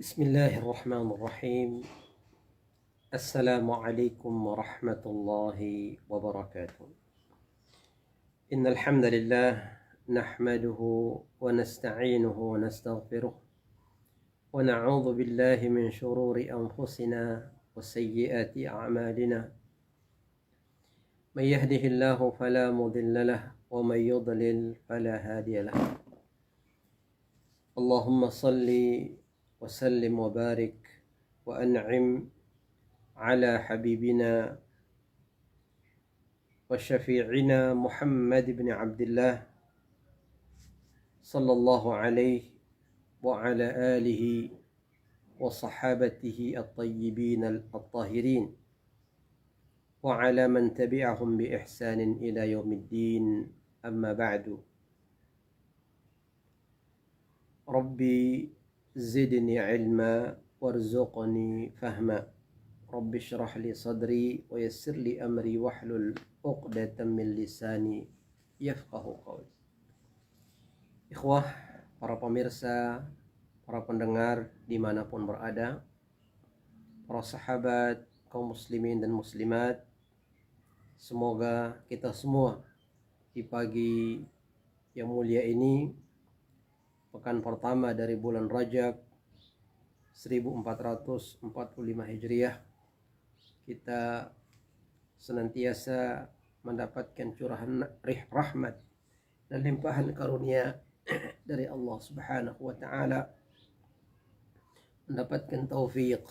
بسم الله الرحمن الرحيم. السلام عليكم ورحمة الله وبركاته. إن الحمد لله نحمده ونستعينه ونستغفره ونعوذ بالله من شرور أنفسنا وسيئات أعمالنا. من يهده الله فلا مضل له ومن يضلل فلا هادي له. اللهم صل وسلم وبارك وأنعم على حبيبنا وشفيعنا محمد بن عبد الله صلى الله عليه وعلى آله وصحابته الطيبين الطاهرين وعلى من تبعهم بإحسان إلى يوم الدين. أما بعد. ربي زدني علما وارزقني فهما. رب اشرح لي صدري ويسر لي أمري واحلل عقدة من لساني يفقه قولي. Ikhwah, para pemirsa, para pendengar dimanapun berada, para sahabat, kaum muslimin dan muslimat, semoga kita semua di pagi yang mulia ini, pekan pertama dari bulan Rajab 1445 Hijriah, kita senantiasa mendapatkan curahan rahmat dan limpahan karunia dari Allah Subhanahu wa taala, mendapatkan taufik,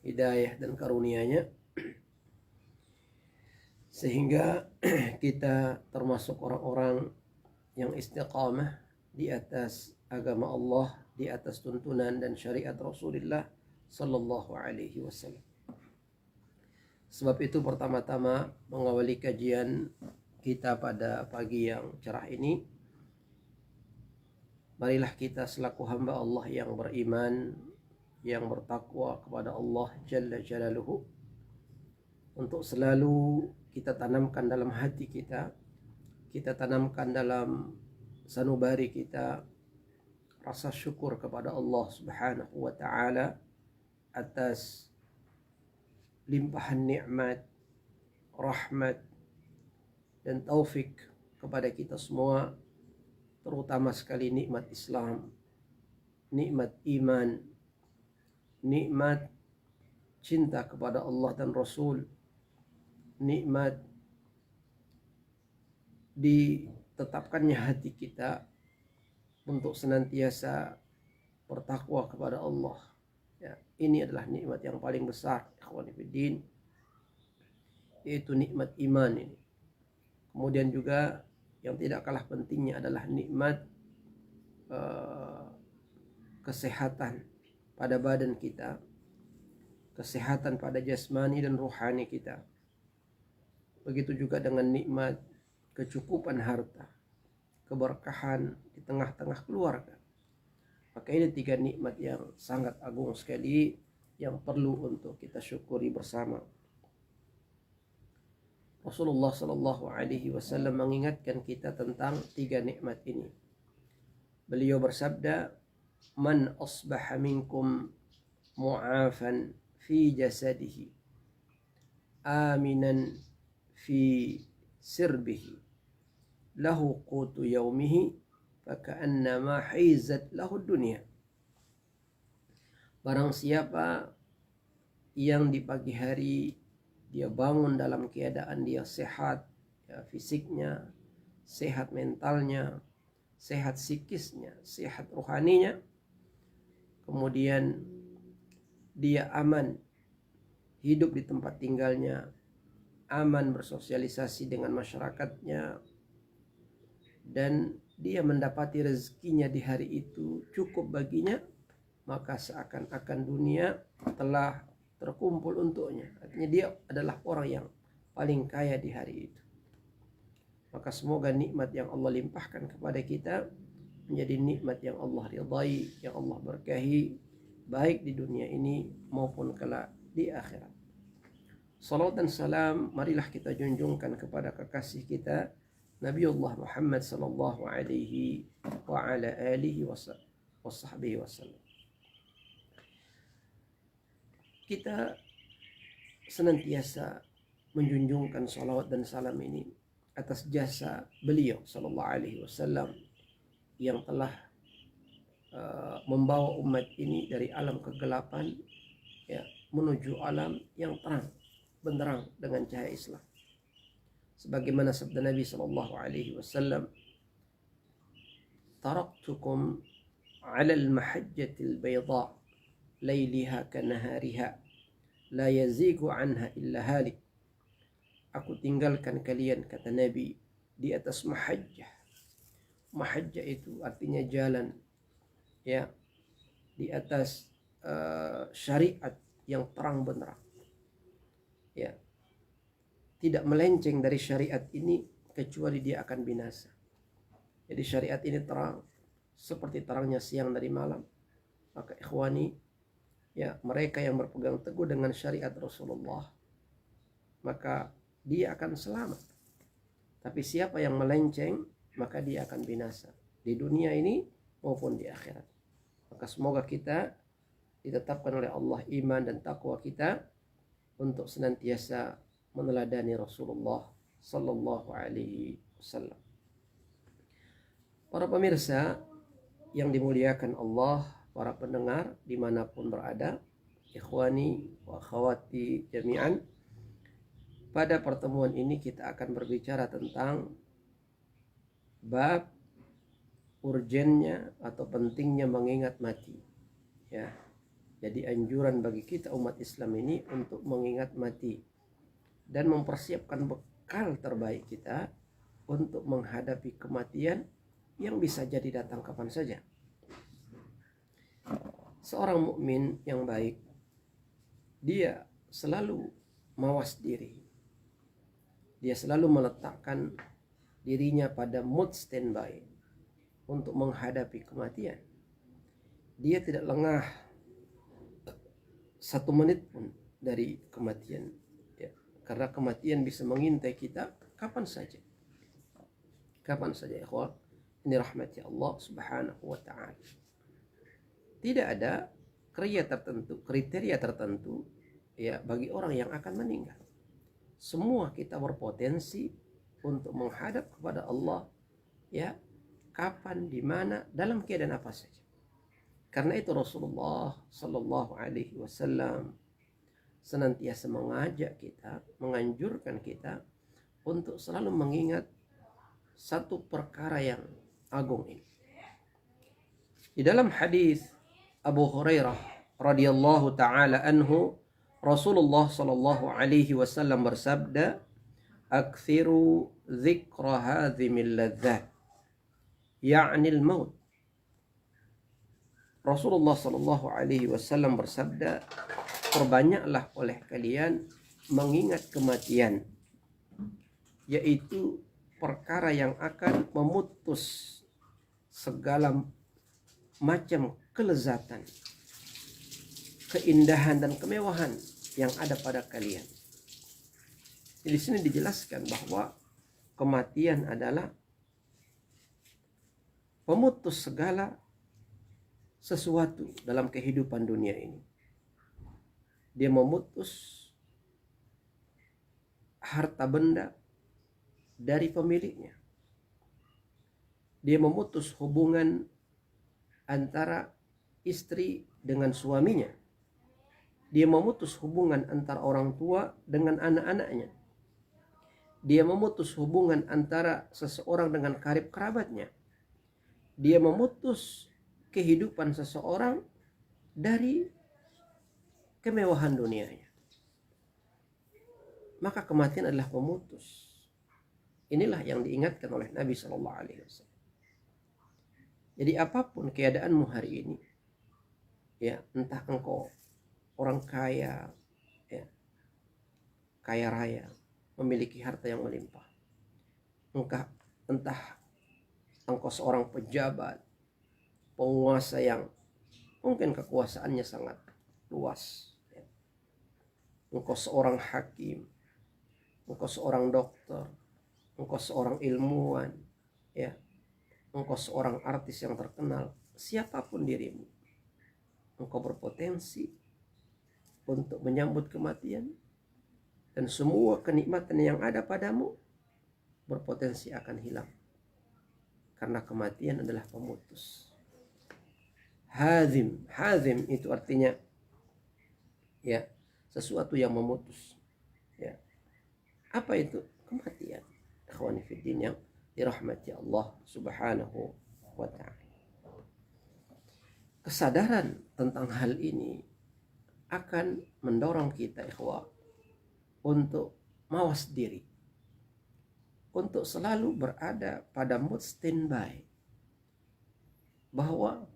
hidayah dan karunia-Nya sehingga kita termasuk orang-orang yang istiqamah di atas agama Allah, di atas tuntunan dan syariat Rasulullah sallallahu alaihi wasallam. Sebab itu pertama-tama mengawali kajian kita pada pagi yang cerah ini, marilah kita selaku hamba Allah yang beriman, yang bertakwa kepada Allah Jalla Jalaluhu, untuk selalu kita tanamkan dalam hati kita tanamkan dalam sanubari kita rasa syukur kepada Allah Subhanahu wa taala atas limpahan nikmat, rahmat dan taufik kepada kita semua, terutama sekali nikmat Islam, nikmat iman, nikmat cinta kepada Allah dan Rasul, nikmat ditetapkannya hati kita untuk senantiasa bertakwa kepada Allah. Ya, ini adalah nikmat yang paling besar, ikhwan fillah, yaitu nikmat iman ini. Kemudian juga yang tidak kalah pentingnya adalah nikmat kesehatan pada badan kita, kesehatan pada jasmani dan rohani kita. Begitu juga dengan nikmat kecukupan harta, keberkahan di tengah-tengah keluarga. Maka ini tiga nikmat yang sangat agung sekali yang perlu untuk kita syukuri bersama. Rasulullah sallallahu alaihi wasallam mengingatkan kita tentang tiga nikmat ini. Beliau bersabda, "Man asbaha minkum mu'afan fi jasadihi, aminan fi sirbihi, lahu qutu yaumihi, faka'annama haizat lahu dunia." Barang siapa yang di pagi hari dia bangun dalam keadaan dia sehat, ya, fisiknya, sehat mentalnya, sehat psikisnya, sehat rohaninya, kemudian dia aman hidup di tempat tinggalnya, aman bersosialisasi dengan masyarakatnya, dan dia mendapati rezekinya di hari itu cukup baginya, maka seakan-akan dunia telah terkumpul untuknya. Artinya dia adalah orang yang paling kaya di hari itu. Maka semoga nikmat yang Allah limpahkan kepada kita menjadi nikmat yang Allah ridai, yang Allah berkahi, baik di dunia ini maupun kelak di akhirat. Salawat dan salam marilah kita junjungkan kepada kekasih kita Nabiullah Muhammad sallallahu alaihi wa ala alihi wa sahbihi wasallam. kita senantiasa menjunjungkan salawat dan salam ini atas jasa beliau sallallahu alaihi wasallam yang telah membawa umat ini dari alam kegelapan ya menuju alam yang terang benderang dengan cahaya Islam. Sebagaimana sabda Nabi sallallahu alaihi wasallam, "Taraktukum 'ala al-mahajjatil bayda, lailiha kanahariha, la yazigu anha illa halik." Aku tinggalkan kalian, kata Nabi, di atas mahajjah. Mahajjah itu artinya jalan, ya, di atas syariat yang terang benderang, ya, tidak melenceng dari syariat ini kecuali dia akan binasa. Jadi syariat ini terang seperti terangnya siang dari malam. Maka ikhwani, ya, mereka yang berpegang teguh dengan syariat Rasulullah, maka dia akan selamat. Tapi siapa yang melenceng, maka dia akan binasa di dunia ini maupun di akhirat. Maka semoga kita ditetapkan oleh Allah iman dan takwa kita untuk senantiasa meneladani Rasulullah sallallahu alaihi wasallam. Para pemirsa yang dimuliakan Allah, para pendengar dimanapun berada, ikhwani wa akhwati jami'an, pada pertemuan ini kita akan berbicara tentang bab urgennya atau pentingnya mengingat mati. Ya. Jadi anjuran bagi kita umat Islam ini untuk mengingat mati dan mempersiapkan bekal terbaik kita untuk menghadapi kematian yang bisa jadi datang kapan saja. Seorang mukmin yang baik, dia selalu mawas diri. Dia selalu meletakkan dirinya pada mood standby untuk menghadapi kematian. Dia tidak lengah 1 menit pun dari kematian, ya, karena kematian bisa mengintai kita kapan saja. Kapan saja, ikhwah. Ini rahmati Allah subhanahu wa ta'ala. Tidak ada kriteria tertentu ya bagi orang yang akan meninggal. Semua kita berpotensi untuk menghadap kepada Allah, ya, kapan, di mana, dalam keadaan apa saja. Karena itu Rasulullah sallallahu alaihi wasallam senantiasa mengajak kita, menganjurkan kita untuk selalu mengingat satu perkara yang agung ini. Di dalam hadis Abu Hurairah radhiyallahu taala anhu, Rasulullah sallallahu alaihi wasallam bersabda, "Aktsiru dzikra hadzimil ladzat," yakni al-maut. Rasulullah sallallahu alaihi wasallam bersabda, perbanyaklah oleh kalian mengingat kematian, yaitu perkara yang akan memutus segala macam kelezatan, keindahan dan kemewahan yang ada pada kalian. Di sini dijelaskan bahwa kematian adalah pemutus segala sesuatu dalam kehidupan dunia ini. Dia memutus harta benda dari pemiliknya. Dia memutus hubungan antara istri dengan suaminya. Dia memutus hubungan antara orang tua dengan anak-anaknya. Dia memutus hubungan antara seseorang dengan karib kerabatnya. Dia memutus kehidupan seseorang dari kemewahan dunianya. Maka kematian adalah pemutus. Inilah yang diingatkan oleh Nabi Shallallahu Alaihi Wasallam. Jadi apapun keadaanmu hari ini, ya, entah engkau orang kaya, ya, kaya raya, memiliki harta yang melimpah, entah engkau seorang pejabat, penguasa yang mungkin kekuasaannya sangat luas, ya. Engkau seorang hakim, engkau seorang dokter, engkau seorang ilmuwan, ya, engkau seorang artis yang terkenal, siapapun dirimu, engkau berpotensi untuk menyambut kematian, dan semua kenikmatan yang ada padamu berpotensi akan hilang, karena kematian adalah pemutus. Hazim, hazim itu artinya ya sesuatu yang memutus. Ya, apa itu? Kematian. Ikhwani fiddin yang dirahmati Allah Subhanahu wa ta'ala. Kesadaran tentang hal ini akan mendorong kita ikhwah untuk mawas diri, untuk selalu berada pada mood standby, bahwa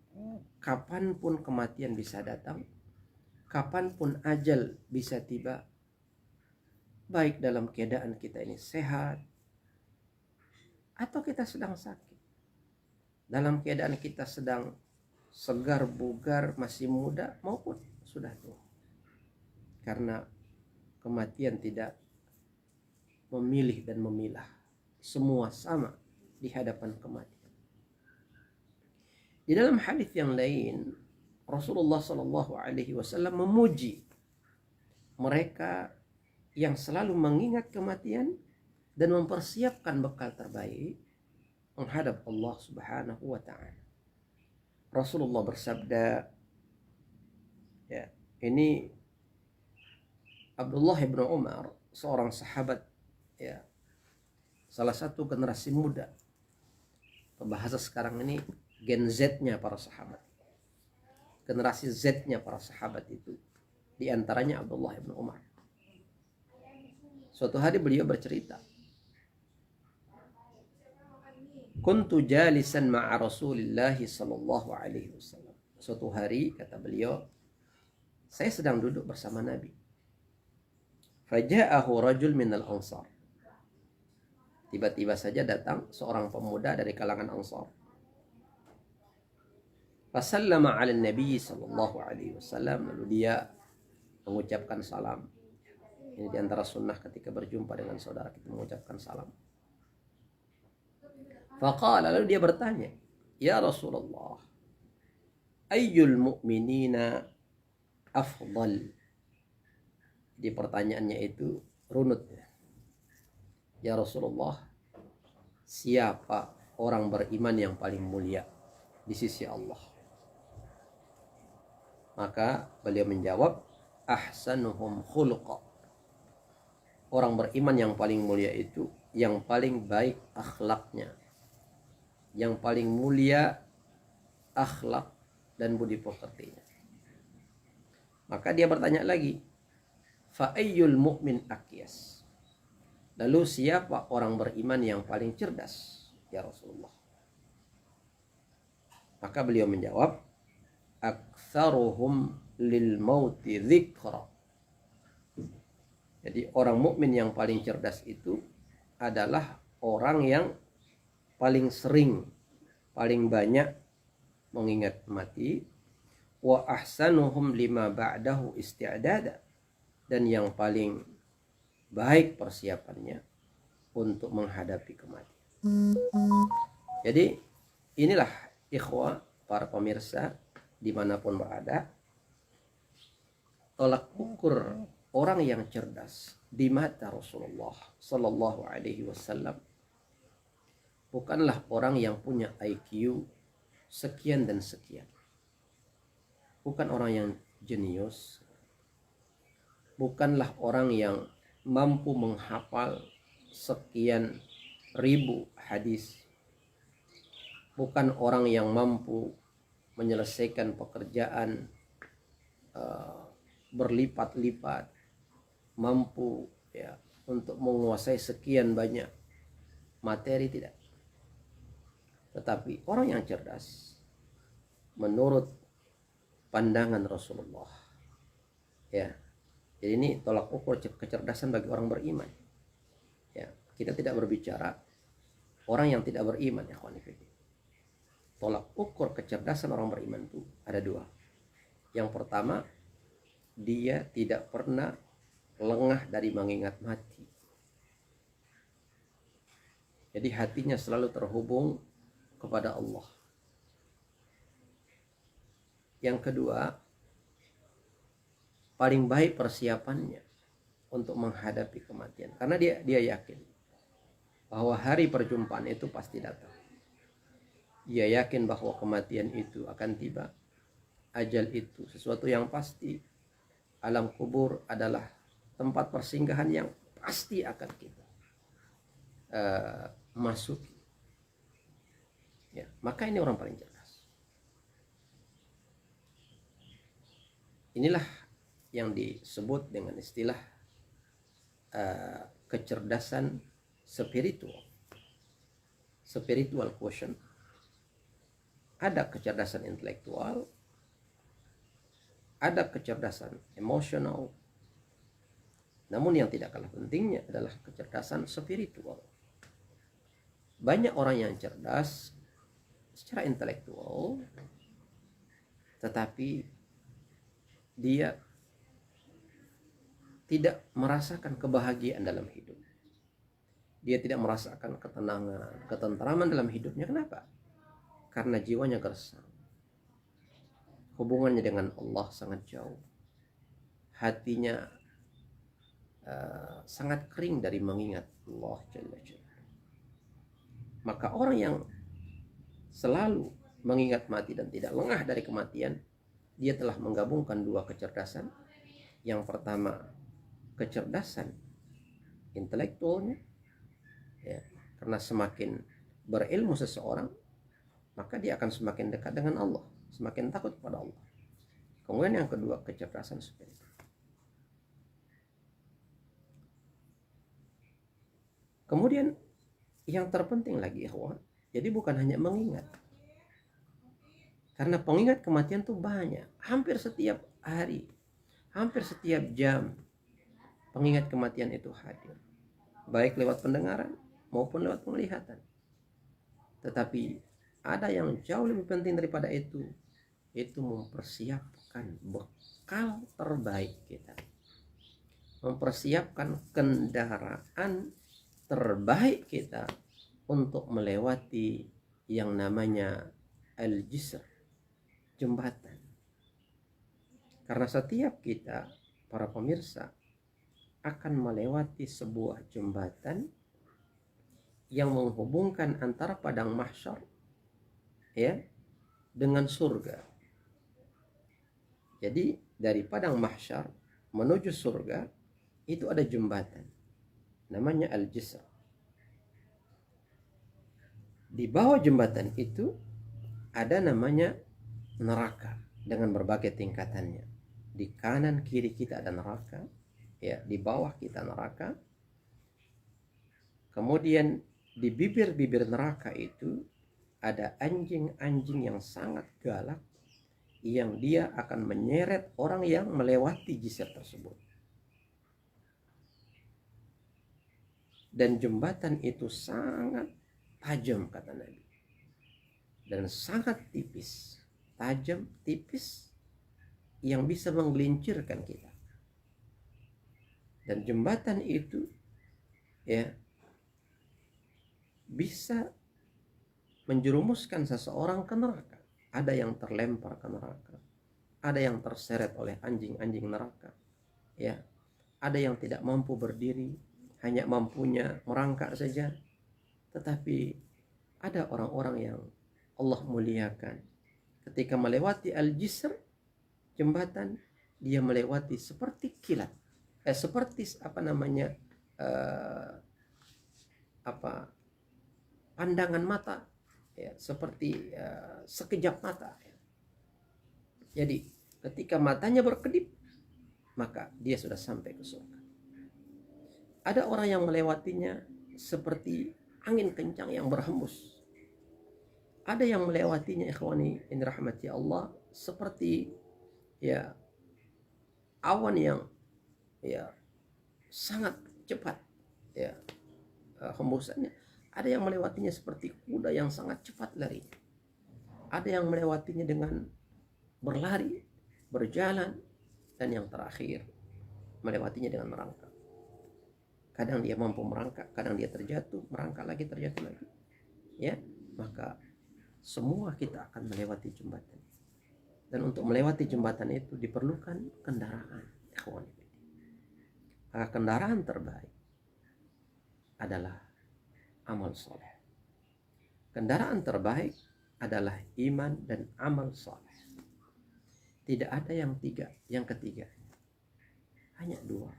kapanpun kematian bisa datang, kapanpun ajal bisa tiba, baik dalam keadaan kita ini sehat atau kita sedang sakit, dalam keadaan kita sedang segar bugar, masih muda maupun sudah tua. Karena kematian tidak memilih dan memilah, semua sama di hadapan kematian. Di dalam hadis yang lain, Rasulullah Shallallahu Alaihi Wasallam memuji mereka yang selalu mengingat kematian dan mempersiapkan bekal terbaik menghadap Allah Subhanahu wa Ta'ala. Rasulullah bersabda, ya, ini Abdullah bin Umar, seorang sahabat, ya, salah satu generasi muda. Bahasa sekarang ini gen Z-nya para sahabat. Generasi Z-nya para sahabat itu di antaranya Abdullah bin Umar. Suatu hari beliau bercerita, kuntu jalisan ma'a Rasulillah sallallahu alaihi wasallam. Suatu hari, kata beliau, saya sedang duduk bersama Nabi. Faja'ahu rajul minal ansar. Tiba-tiba saja datang seorang pemuda dari kalangan Ansar. Fasallama 'ala Nabi sallallahu alaihi wasallam, lalu dia mengucapkan salam. Ini di antara sunnah ketika berjumpa dengan saudara kita mengucapkan salam. Faqala, lalu dia bertanya, ya Rasulullah, ayyul mu'minina afdal? Di pertanyaannya itu runut. Ya Rasulullah, siapa orang beriman yang paling mulia di sisi Allah? Maka beliau menjawab, ahsanuhum khuluqa. Orang beriman yang paling mulia itu yang paling baik akhlaknya, yang paling mulia akhlak dan budi pekertinya. Maka dia bertanya lagi, fa ayyul mu'min akyas? Lalu siapa orang beriman yang paling cerdas, ya Rasulullah? Maka beliau menjawab, aktsaruhum lil mauti dzikra. Jadi orang mukmin yang paling cerdas itu adalah orang yang paling sering, paling banyak mengingat mati. Wa ahsanuhum lima ba'dahu isti'dada. Dan yang paling baik persiapannya untuk menghadapi kematian. Jadi inilah ikhwah, para pemirsa dimanapun berada, tolak ukur orang yang cerdas di mata Rasulullah Sallallahu Alaihi Wasallam bukanlah orang yang punya IQ sekian dan sekian, bukan orang yang jenius, bukanlah orang yang mampu menghafal sekian ribu hadis, bukan orang yang mampu menyelesaikan pekerjaan berlipat-lipat, mampu ya untuk menguasai sekian banyak materi, tidak. Tetapi orang yang cerdas menurut pandangan Rasulullah, ya. Jadi ini tolak ukur kecerdasan bagi orang beriman. Ya, kita tidak berbicara orang yang tidak beriman, ya kawan. Tolak ukur kecerdasan orang beriman itu ada dua. Yang pertama, dia tidak pernah lengah dari mengingat mati. Jadi hatinya selalu terhubung kepada Allah. Yang kedua, paling baik persiapannya untuk menghadapi kematian, karena dia yakin bahwa hari perjumpaan itu pasti datang. Dia yakin bahwa kematian itu akan tiba, ajal itu sesuatu yang pasti, alam kubur adalah tempat persinggahan yang pasti akan kita masuki. Ya, maka ini orang paling cerdas. Inilah yang disebut dengan istilah kecerdasan spiritual quotient. Ada kecerdasan intelektual, ada kecerdasan emosional, namun yang tidak kalah pentingnya adalah kecerdasan spiritual. Banyak orang yang cerdas secara intelektual, tetapi dia tidak merasakan kebahagiaan dalam hidup. Dia tidak merasakan ketenangan, ketentraman dalam hidupnya. Kenapa? Karena jiwanya gersang. Hubungannya dengan Allah sangat jauh. Hatinya sangat kering dari mengingat Allah Jalla Jalla. Maka orang yang selalu mengingat mati dan tidak lengah dari kematian, dia telah menggabungkan dua kecerdasan. Yang pertama, kecerdasan intelektualnya, ya, karena semakin berilmu seseorang, maka dia akan semakin dekat dengan Allah, semakin takut kepada Allah. Kemudian yang kedua, kecerdasan spiritual. Kemudian yang terpenting lagi, ikhwan, jadi bukan hanya mengingat. Karena pengingat kematian itu banyak. Hampir setiap hari, hampir setiap jam, pengingat kematian itu hadir. Baik lewat pendengaran maupun lewat penglihatan. Tetapi ada yang jauh lebih penting daripada itu mempersiapkan bekal terbaik kita. Mempersiapkan kendaraan terbaik kita untuk melewati yang namanya al-jisr, jembatan. Karena setiap kita, para pemirsa, akan melewati sebuah jembatan yang menghubungkan antara padang mahsyar, ya, dengan surga. Jadi dari padang mahsyar menuju surga itu ada jembatan namanya al-jisr. Di bawah jembatan itu ada namanya neraka dengan berbagai tingkatannya. Di kanan kiri kita ada neraka, ya, di bawah kita neraka. Kemudian di bibir-bibir neraka itu ada anjing-anjing yang sangat galak, yang dia akan menyeret orang yang melewati jisr tersebut. Dan jembatan itu sangat tajam, kata Nabi, dan sangat tipis, tajam, tipis, yang bisa menggelincirkan kita. Dan jembatan itu, ya, bisa menjerumuskan seseorang ke neraka. Ada yang terlempar ke neraka, ada yang terseret oleh anjing-anjing neraka, ya, ada yang tidak mampu berdiri, hanya mampunya merangkak saja. Tetapi ada orang-orang yang Allah muliakan, ketika melewati al-jisr, jembatan, dia melewati seperti kilat, seperti pandangan mata, ya, seperti sekejap mata, ya. Jadi ketika matanya berkedip, maka dia sudah sampai ke surga. Ada orang yang melewatinya seperti angin kencang yang berhembus. Ada yang melewatinya, ikhwani in rahmati Allah, seperti, ya, awan yang, ya, sangat cepat, ya, hembusannya. Ada yang melewatinya seperti kuda yang sangat cepat lari. Ada yang melewatinya dengan berlari, berjalan, dan yang terakhir melewatinya dengan merangkak. Kadang dia mampu merangkak, kadang dia terjatuh, merangkak lagi, terjatuh lagi. Ya, maka semua kita akan melewati jembatan. Dan untuk melewati jembatan itu diperlukan kendaraan. Maka kendaraan terbaik adalah amal soleh. Kendaraan terbaik adalah iman dan amal soleh. Tidak ada yang ketiga. Hanya dua.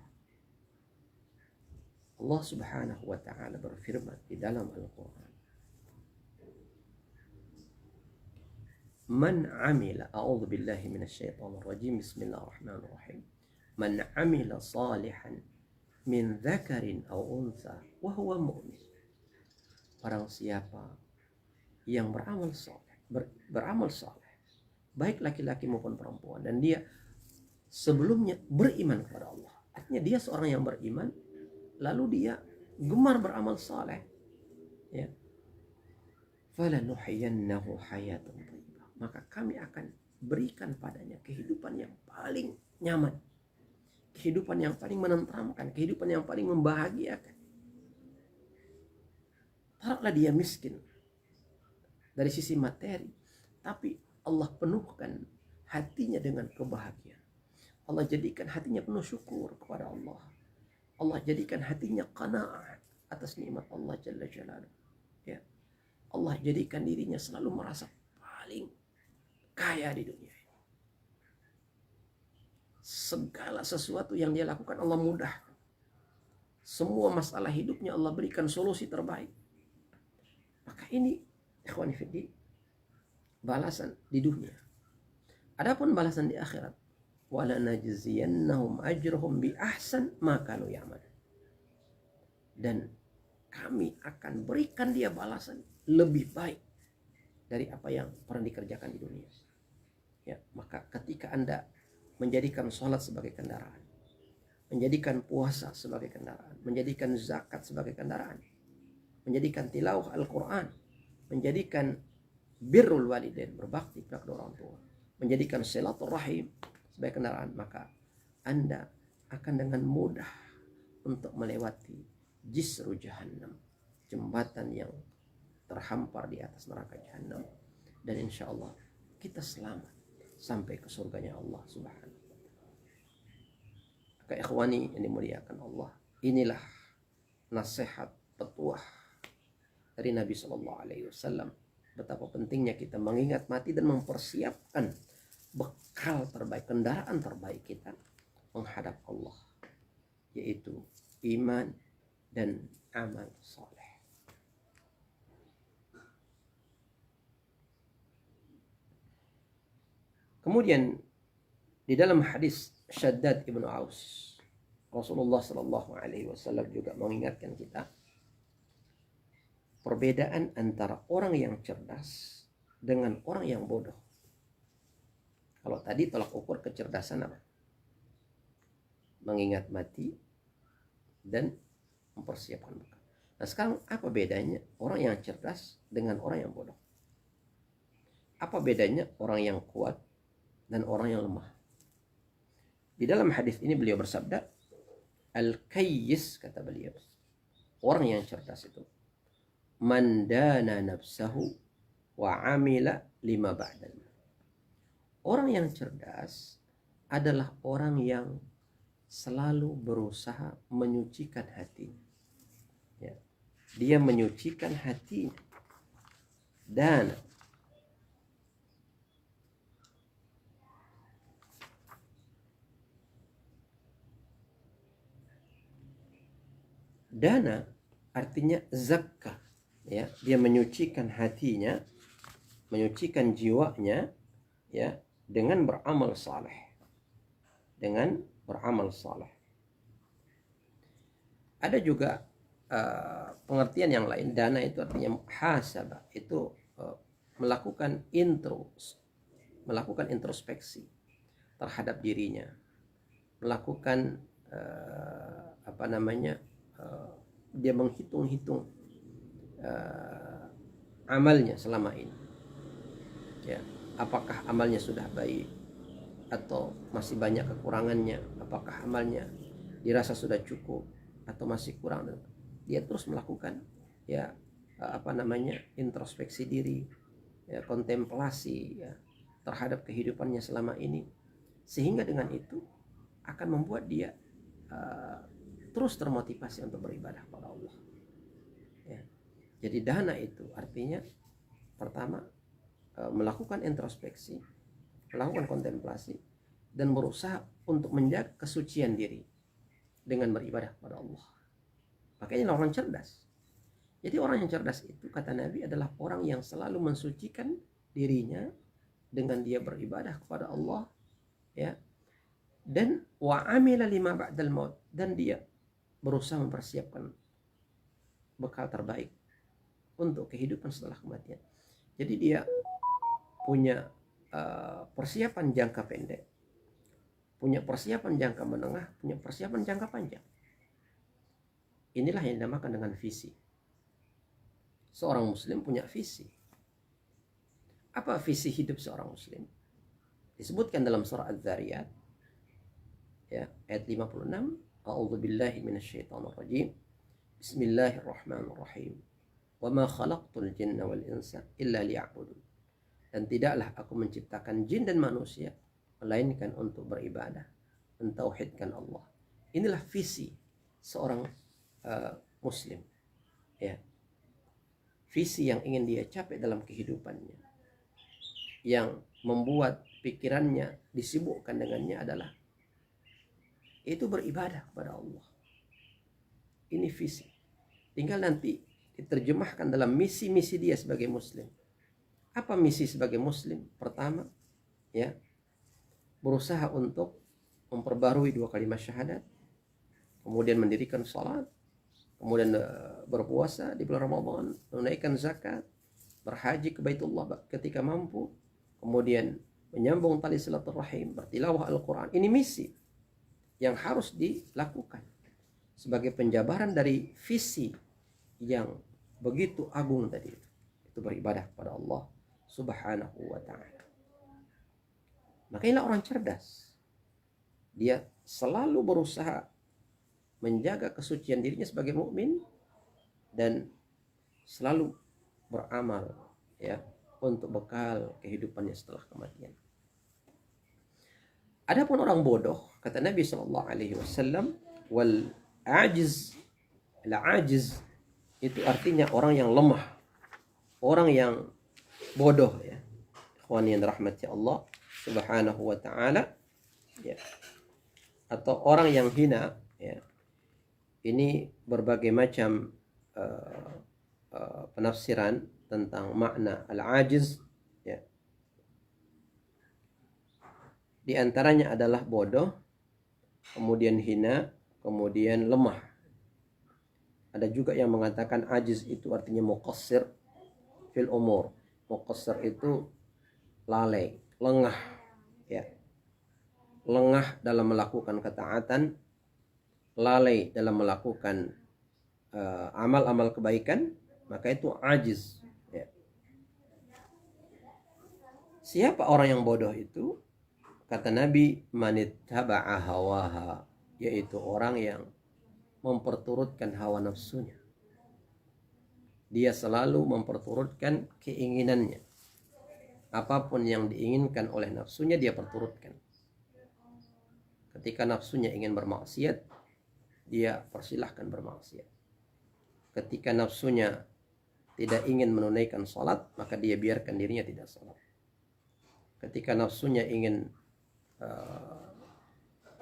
Allah Subhanahu wa ta'ala berfirman di dalam Al-Quran, Man amila, a'udhu billahi minasyaitonir rajim, bismillahirrahmanirrahim. Man amila salihan min dzakarin aw untha wa huwa mu'min. Barang siapa yang beramal saleh, baik laki-laki maupun perempuan, dan dia sebelumnya beriman kepada Allah. Artinya dia seorang yang beriman, lalu dia gemar beramal saleh, ya. Falanuhyiyannahu hayatan thayyibah. Maka kami akan berikan padanya kehidupan yang paling nyaman, kehidupan yang paling menenteramkan, kehidupan yang paling membahagiakan. Taruhlah dia miskin dari sisi materi, tapi Allah penuhkan hatinya dengan kebahagiaan. Allah jadikan hatinya penuh syukur kepada Allah. Allah jadikan hatinya qanaah atas nikmat Allah Jalla Jalaluhu. Ya. Allah jadikan dirinya selalu merasa paling kaya di dunia ini. Segala sesuatu yang dia lakukan Allah mudahkan. Semua masalah hidupnya Allah berikan solusi terbaik. Maka ini ikhwani fiddin, balasan di dunia. Adapun balasan di akhirat, wala najziyannahum ajrahum bi ahsan ma kanu ya'malun. Dan kami akan berikan dia balasan lebih baik dari apa yang pernah dikerjakan di dunia. Ya, maka ketika Anda menjadikan sholat sebagai kendaraan, menjadikan puasa sebagai kendaraan, menjadikan zakat sebagai kendaraan, menjadikan tilawah Al-Quran, menjadikan birrul walidain, berbakti kepada orang tua, menjadikan silaturahim sebagai kendaraan, maka Anda akan dengan mudah untuk melewati jisru jahannam, jembatan yang terhampar di atas neraka jahannam, dan insya Allah kita selamat sampai ke surganya Allah Subhanahu wa ta'ala. Maka ikhwani yang dimuliakan Allah, inilah nasihat petuah dari Nabi Shallallahu Alaihi Wasallam, betapa pentingnya kita mengingat mati dan mempersiapkan bekal terbaik, kendaraan terbaik kita menghadap Allah, yaitu iman dan amal soleh. Kemudian di dalam hadis Shaddad ibnu Aus, Rasulullah Shallallahu Alaihi Wasallam juga mengingatkan kita perbedaan antara orang yang cerdas dengan orang yang bodoh. Kalau tadi tolak ukur kecerdasan apa? Mengingat mati dan mempersiapkan bekal. Nah sekarang apa bedanya orang yang cerdas dengan orang yang bodoh? Apa bedanya orang yang kuat dan orang yang lemah? Di dalam hadis ini beliau bersabda, Al-Kayyis, kata beliau, orang yang cerdas itu man dana nafsahu wa amila lima ba'dal. Orang yang cerdas adalah orang yang selalu berusaha menyucikan hatinya. Ya. Dia menyucikan hatinya. Dana. Dana artinya zakah. Ya, dia menyucikan hatinya, menyucikan jiwanya, ya, dengan beramal saleh. Dengan beramal saleh. Ada juga pengertian yang lain. Dana itu artinya muhasabah, itu melakukan introspeksi terhadap dirinya, melakukan dia menghitung-hitung amalnya selama ini. Ya, apakah amalnya sudah baik atau masih banyak kekurangannya? Apakah amalnya dirasa sudah cukup atau masih kurang? Dia terus melakukan introspeksi diri, ya, kontemplasi, ya, terhadap kehidupannya selama ini, sehingga dengan itu akan membuat dia terus termotivasi untuk beribadah kepada Allah. Ya. Jadi dana itu artinya pertama melakukan introspeksi, melakukan kontemplasi, dan berusaha untuk menjaga kesucian diri dengan beribadah kepada Allah. Makanya orang cerdas. Jadi orang yang cerdas itu kata Nabi adalah orang yang selalu mensucikan dirinya dengan dia beribadah kepada Allah, ya. Dan wa amila lima ba'dal maut, dan dia berusaha mempersiapkan bekal terbaik untuk kehidupan setelah kematian. Jadi dia punya persiapan jangka pendek, punya persiapan jangka menengah, punya persiapan jangka panjang. Inilah yang dinamakan dengan visi. Seorang muslim punya visi. Apa visi hidup seorang muslim? Disebutkan dalam surah Az-Zariyat, ya, ayat 56, A'udzubillahi minasyaitonir rajim. Bismillahirrahmanirrahim. Wa ma khalaqtul jinna wal insa illa liya'budun. Dan tidaklah aku menciptakan jin dan manusia melainkan untuk beribadah, mentauhidkan Allah. Inilah visi seorang muslim, ya. Visi yang ingin dia capai dalam kehidupannya, yang membuat pikirannya disibukkan dengannya adalah itu beribadah kepada Allah. Ini visi. Tinggal nanti diterjemahkan dalam misi-misi dia sebagai muslim. Apa misi sebagai muslim? Pertama, ya, berusaha untuk memperbarui 2 kalimat syahadat, kemudian mendirikan salat, kemudian berpuasa di bulan Ramadan, menunaikan zakat, berhaji ke Baitullah ketika mampu, kemudian menyambung tali silaturahim, bertilawah Al-Quran. Ini misi yang harus dilakukan sebagai penjabaran dari visi yang begitu agung tadi. Itu beribadah kepada Allah Subhanahu wa ta'ala. Makanya orang cerdas, dia selalu berusaha menjaga kesucian dirinya sebagai mukmin dan selalu beramal, ya, untuk bekal kehidupannya setelah kematian. Adapun orang bodoh, kata Nabi sallallahu alaihi wasallam, wal ajiz, al-ajiz itu artinya orang yang lemah, orang yang bodoh, ya. Ikhwan yang dirahmati Allah Subhanahu wa ta'ala, ya. Atau orang yang hina, ya. Ini berbagai macam penafsiran tentang makna al-ajiz, ya. Di antaranya adalah bodoh, kemudian hina, kemudian lemah. Ada juga yang mengatakan ajiz itu artinya muqassir fil umur. Muqassir itu lalai, lengah, ya. Lengah dalam melakukan ketaatan, lalai dalam melakukan amal-amal kebaikan, maka itu ajiz, ya. Siapa orang yang bodoh itu? Kata Nabi, manittaba'a hawaha, yaitu orang yang memperturutkan hawa nafsunya. Dia selalu memperturutkan keinginannya. Apapun yang diinginkan oleh nafsunya dia perturutkan. Ketika nafsunya ingin bermaksiat, dia persilahkan bermaksiat. Ketika nafsunya tidak ingin menunaikan salat, maka dia biarkan dirinya tidak salat. Ketika nafsunya ingin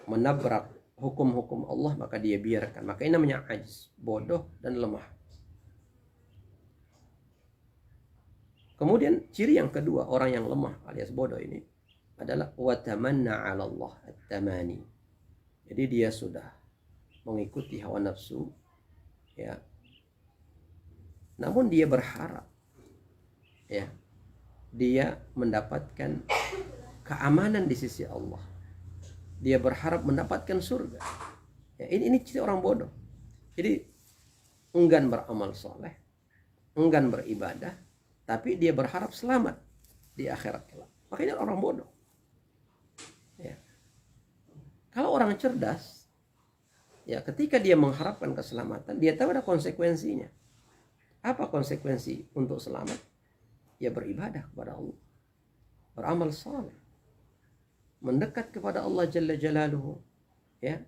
menabrak hukum-hukum Allah, maka dia biarkan. Maka ini namanya ajiz, bodoh dan lemah. Kemudian ciri yang kedua orang yang lemah alias bodoh ini adalah watamanna 'ala Allah at-tamani. Jadi dia sudah mengikuti hawa nafsu, ya. Namun dia berharap, ya, dia mendapatkan keamanan di sisi Allah. Dia berharap mendapatkan surga. Ya, ini ciri orang bodoh. Jadi enggan beramal soleh, enggan beribadah, tapi dia berharap selamat di akhirat kelak. Makanya orang bodoh. Ya. Kalau orang cerdas, ya, ketika dia mengharapkan keselamatan, dia tahu ada konsekuensinya. Apa konsekuensi untuk selamat? Ya beribadah kepada Allah, beramal saleh, mendekat kepada Allah Jalla Jalaluhu, ya,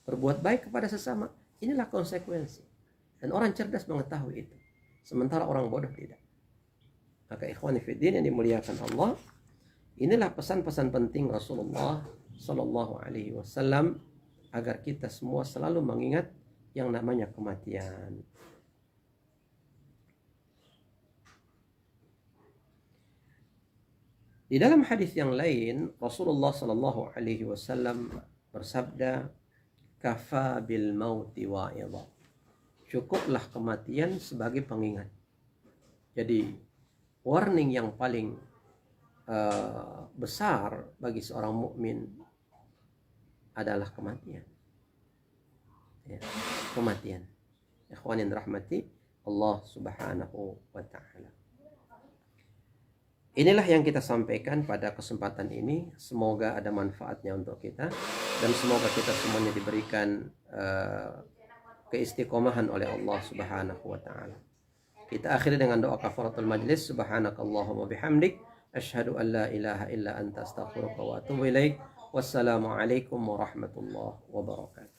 berbuat baik kepada sesama. Inilah konsekuensi. Dan orang cerdas mengetahui itu, sementara orang bodoh tidak. Maka ikhwani fiddin yang dimuliakan Allah, inilah pesan-pesan penting Rasulullah Sallallahu Alaihi Wasallam agar kita semua selalu mengingat yang namanya kematian. Di dalam hadis yang lain, Rasulullah Sallallahu Alaihi Wasallam bersabda, "Kafa bil mauti wa'idha." Cukuplah kematian sebagai pengingat. Jadi warning yang paling besar bagi seorang mukmin adalah kematian. Ya, kematian. Ikhwanin rahmati Allah Subhanahu wa taala. Inilah yang kita sampaikan pada kesempatan ini. Semoga ada manfaatnya untuk kita dan semoga kita semuanya diberikan keistiqomahan oleh Allah Subhanahu wa taala. Kita akhiri dengan doa kafaratul majlis. Subhanakallahumma bihamdik asyhadu an la ilaha illa anta astaghfiruka wa atubu ilaik. Wassalamualaikum warahmatullahi wabarakatuh.